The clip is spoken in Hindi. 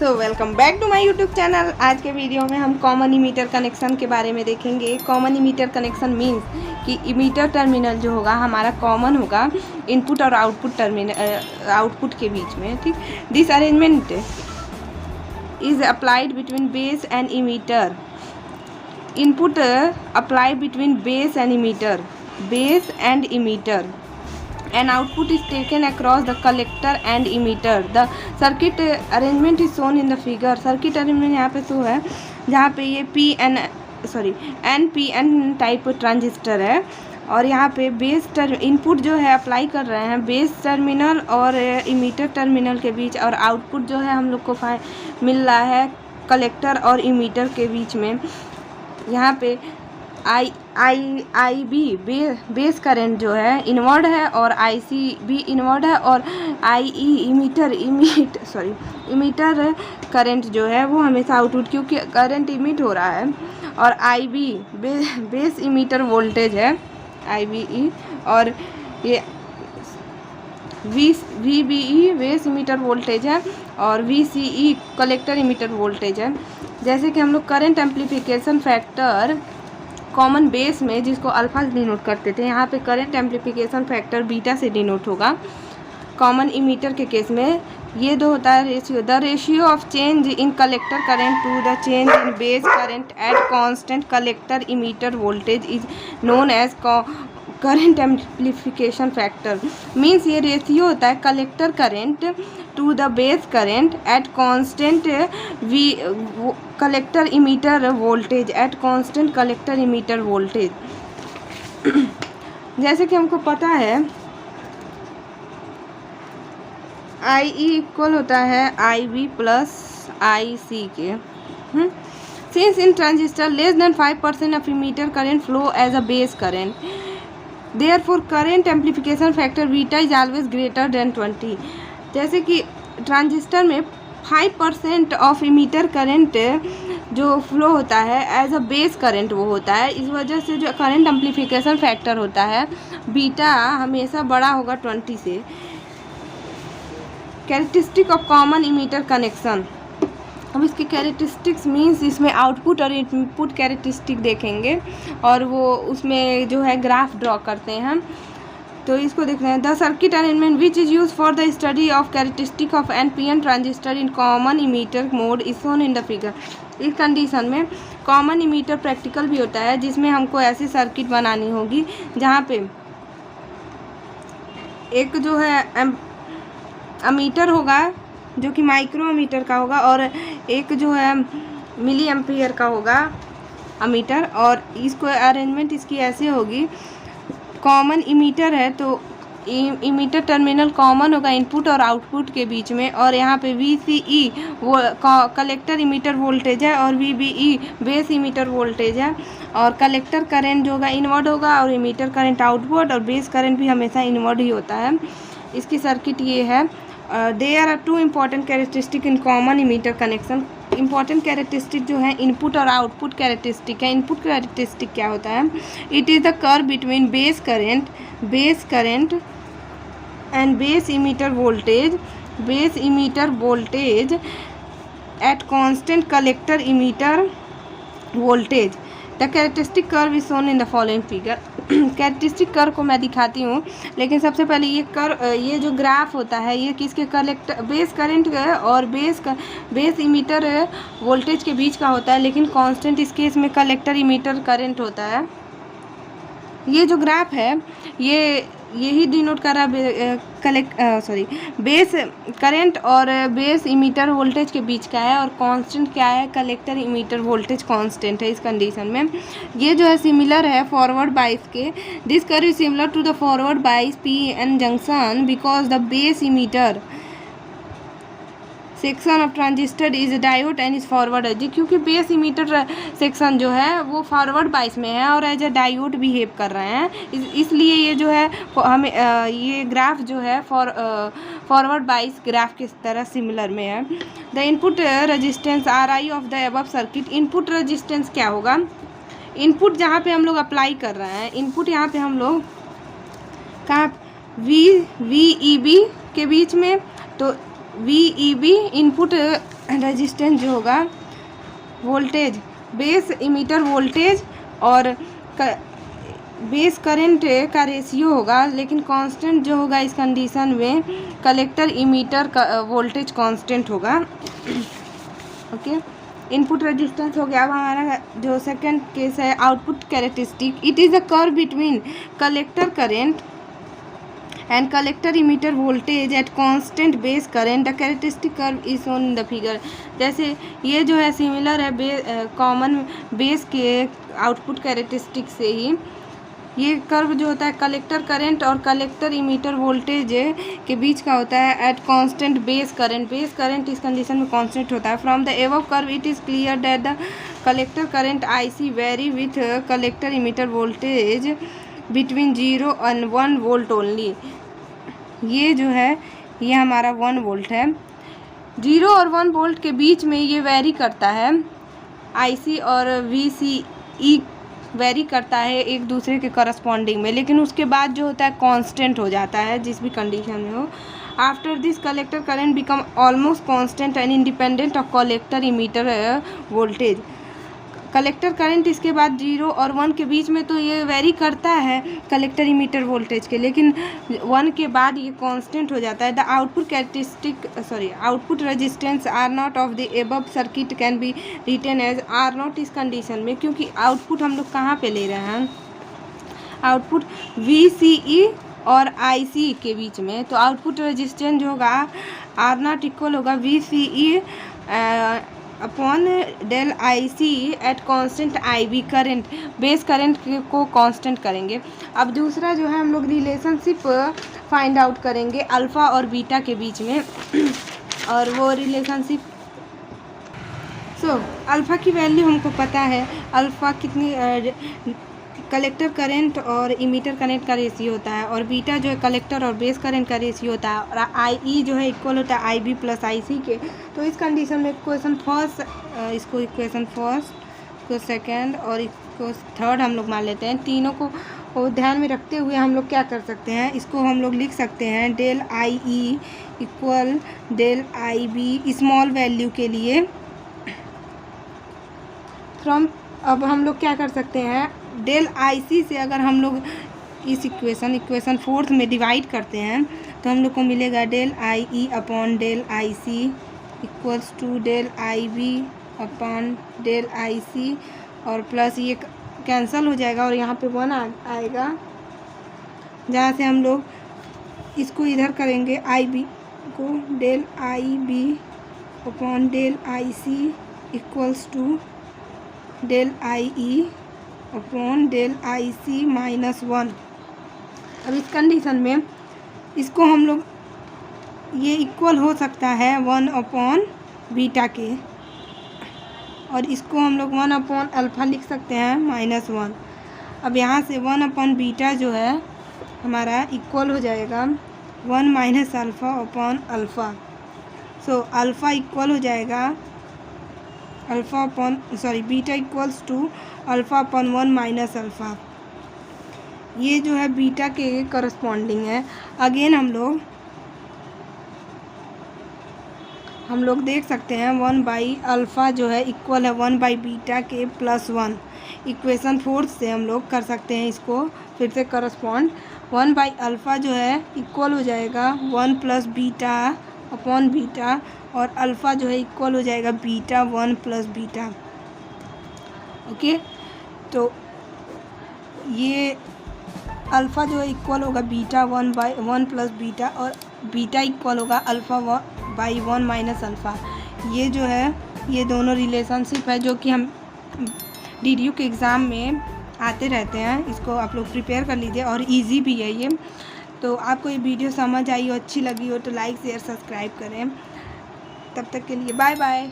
So welcome back to my YouTube channel. आज के वीडियो में हम कॉमन इमीटर कनेक्शन के बारे में देखेंगे। कॉमन इमीटर कनेक्शन मीन्स कि इमीटर टर्मिनल जो होगा हमारा कॉमन होगा इनपुट और आउटपुट के बीच में। ठीक, this arrangement is applied between base and emitter. Input apply between base and emitter and output is taken across the collector and emitter. The circuit arrangement is shown in the figure. circuit arrangement यहाँ पे शो है जहाँ पे ये NPN टाइप ट्रांजिस्टर है और यहाँ पे बेस इनपुट जो है अप्लाई कर रहे हैं बेस टर्मिनल और इमीटर टर्मिनल के बीच, और आउटपुट जो है हम लोग को मिल रहा है कलेक्टर और इमीटर के बीच में। यहाँ पे आई बी बेस करंट जो है इनवर्ड है और IC भी इनवर्ड है, और इमीटर करंट जो है वो हमेशा आउटपुट, क्योंकि करंट इमिट हो रहा है, और IB बेस इमीटर वोल्टेज है IBE, और ये VBE बेस इमीटर वोल्टेज है, और VCE कलेक्टर इमीटर वोल्टेज है। जैसे कि हम लोग current amplification factor common base में जिसको अल्फा से डिनोट करते थे, यहाँ पे करंट एम्प्लीफिकेशन फैक्टर बीटा से डिनोट होगा। कॉमन इमीटर के केस में ये दो होता है ratio, the ratio of change in collector current to the change in base current at constant collector emitter voltage is known as current amplification factor. Means ये रेशियो होता है collector current to the base current at constant collector emitter voltage जैसे कि हमको पता है IE इक्वल होता है IB प्लस IC के। Since in transistor less than 5% of emitter current flow as a base current, therefore current amplification factor beta is always greater than 20। जैसे कि ट्रांजिस्टर में 5% ऑफ इमीटर करंट जो फ्लो होता है एज अ बेस करंट वो होता है, इस वजह से जो करंट एम्प्लीफिकेशन फैक्टर होता है बीटा हमेशा बड़ा होगा 20 से। Characteristic of common emitter connection, अब इसकी कैरेक्टरिस्टिक्स मीन्स इसमें आउटपुट और इनपुट कैरेक्टरिस्टिक देखेंगे और वो उसमें जो है ग्राफ ड्रॉ करते हैं हम, तो इसको देख रहे हैं। The circuit arrangement which is use for the study of characteristic of NPN transistor in common emitter mode is shown in the figure. इस कंडीशन में कॉमन इमीटर प्रैक्टिकल भी होता है जिसमें हमको ऐसी सर्किट बनानी होगी जहाँ पे एक जो है अमीटर होगा जो कि माइक्रो अमीटर का होगा, और एक जो है मिली एम्पियर का होगा अमीटर, और इसको अरेंजमेंट इसकी ऐसे होगी। कॉमन इमीटर है तो इमीटर टर्मिनल कॉमन होगा इनपुट और आउटपुट के बीच में, और यहाँ पे VCE वो कलेक्टर इमीटर वोल्टेज है, और VBE बेस इमीटर वोल्टेज है, और कलेक्टर करंट जो होगा इनवर्ड होगा, और इमीटर करंट आउटवर्ड, और बेस करंट भी हमेशा इनवर्ड ही होता है। इसकी सर्किट ये है। There are two important characteristic in common emitter connection. Important characteristic जो है इनपुट और आउटपुट कैरेक्टरिस्टिक है। इनपुट कैरेक्टरिस्टिक क्या होता है? It is the curve between base current and base emitter voltage at constant collector emitter voltage. The characteristic curve is shown in the following figure. Characteristic curve को मैं दिखाती हूँ, लेकिन सबसे पहले ये जो ग्राफ होता है ये किसके बेस करंट और बेस इमीटर वोल्टेज के बीच का होता है, लेकिन कांस्टेंट इस केस में कलेक्टर इमीटर करंट होता है। ये जो ग्राफ है यही डिनोट कर रहा बेस करंट और बेस इमीटर वोल्टेज के बीच का है, और कांस्टेंट क्या है? कलेक्टर इमीटर वोल्टेज कांस्टेंट है। इस कंडीशन में ये जो है सिमिलर है फॉरवर्ड बाइस के। This curve is similar to the forward bias PN junction because the base emitter section of transistor is diode and is forward है, क्योंकि बेस इमीटर सेक्शन जो है वो फॉरवर्ड बाइस में है और एज अ डायोड बिहेव कर रहे हैं, इसलिए ये जो है हमें ये ग्राफ जो है फॉरवर्ड बाइस ग्राफ की तरह सिमिलर में है। The input resistance RI of the above circuit. Input resistance क्या होगा? इनपुट जहाँ पे हम लोग अप्लाई कर रहे हैं, इनपुट यहाँ पे हम लोग कहाँ VEB के बीच में, तो VEB इनपुट रेजिस्टेंस जो होगा वोल्टेज, बेस इमीटर वोल्टेज और बेस करंट का रेशियो होगा, लेकिन कांस्टेंट जो होगा इस कंडीशन में कलेक्टर इमीटर का वोल्टेज कांस्टेंट होगा। ओके, इनपुट रेजिस्टेंस हो गया। अब हमारा जो सेकंड केस है output characteristic, it is a curve between collector current and collector emitter voltage at constant base current. The characteristic curve is shown in the figure. जैसे ये जो है सिमिलर है कॉमन बेस के आउटपुट कैरेक्टरिस्टिक से ही ये कर्व जो होता है कलेक्टर करंट और कलेक्टर इमीटर वोल्टेज के बीच का होता है at constant base current. Base current इस कंडीशन में कांस्टेंट होता है। From the above curve it is clear that the collector current IC very with collector emitter voltage between 0 and 1 volt only. ये जो है ये हमारा 1 वोल्ट है, 0 और 1 वोल्ट के बीच में ये वेरी करता है। IC और VCE वेरी करता है एक दूसरे के करस्पॉन्डिंग में, लेकिन उसके बाद जो होता है कांस्टेंट हो जाता है जिस भी कंडीशन में हो। After this collector current become almost constant and independent of collector emitter voltage. Collector current इसके बाद 0 और 1 के बीच में तो ये वेरी करता है कलेक्टर इमीटर वोल्टेज के, लेकिन 1 के बाद ये कांस्टेंट हो जाता है। The output characteristic output resistance R0 of the above circuit can be written as R0 इस कंडीशन में, क्योंकि आउटपुट हम लोग कहाँ पे ले रहे हैं, आउटपुट VCE और IC के बीच में, तो आउटपुट रेजिस्टेंस जो होगा R0 इक्वल होगा VCE upon del IC at constant IB current, base current को कांस्टेंट करेंगे। अब दूसरा जो है हम लोग रिलेशनशिप फाइंड आउट करेंगे अल्फ़ा और बीटा के बीच में, और वो रिलेशनशिप अल्फ़ा की वैल्यू हमको पता है, अल्फ़ा कितनी कलेक्टर करंट और इमीटर करंट का रेशियो होता है, और बीटा जो है कलेक्टर और बेस करंट का रेशियो होता है, और IE जो है इक्वल होता है IB प्लस IC के। तो इस कंडीशन में इक्वेशन फर्स्ट, इसको इक्वेशन फर्स्ट, इसको सेकंड और इसको थर्ड हम लोग मान लेते हैं। तीनों को ध्यान में रखते हुए हम लोग क्या कर सकते हैं, इसको हम लोग लिख सकते हैं del IE equal del IB small value के लिए फ्रॉम। अब हम लोग क्या कर सकते हैं, डेल IC से अगर हम लोग इस इक्वेशन फोर्थ में डिवाइड करते हैं तो हम लोग को मिलेगा del IE upon del IC equals to del IB upon del IC, और प्लस ये कैंसिल हो जाएगा और यहाँ पे 1 आएगा, जहाँ से हम लोग इसको इधर करेंगे IB को del IB upon del IC equals to del IE upon del IC minus 1। अब इस कंडीशन में इसको हम लोग ये इक्वल हो सकता है 1 अपॉन बीटा के, और इसको हम लोग 1 अपॉन अल्फ़ा लिख सकते हैं माइनस 1। अब यहाँ से 1 अपॉन बीटा जो है हमारा इक्वल हो जाएगा 1 minus alpha upon alpha. So alpha equal हो जाएगा beta equals to alpha upon 1 minus alpha. ये जो है बीटा के करस्पॉन्डिंग है। अगेन हम लोग देख सकते हैं 1 बाई अल्फ़ा जो है इक्वल है 1 बाई बीटा के प्लस 1। इक्वेशन फोर्थ से हम लोग कर सकते हैं इसको फिर से करस्पॉन्ड। 1 बाई अल्फ़ा जो है इक्वल हो जाएगा 1 प्लस बीटा अपॉन बीटा, और अल्फ़ा जो है इक्वल हो जाएगा बीटा 1 प्लस बीटा। ओके, तो ये अल्फ़ा जो है इक्वल होगा बीटा 1 बाई 1 प्लस बीटा, और बीटा इक्वल होगा अल्फ़ा बाई 1 माइनस अल्फ़ा। ये जो है ये दोनों रिलेशनशिप है जो कि हम DDU के एग्ज़ाम में आते रहते हैं। इसको आप लोग प्रिपेयर कर लीजिए और इजी भी है ये। तो आपको ये वीडियो समझ आई हो, अच्छी लगी हो तो लाइक शेयर सब्सक्राइब करें। तब तक के लिए बाय बाय।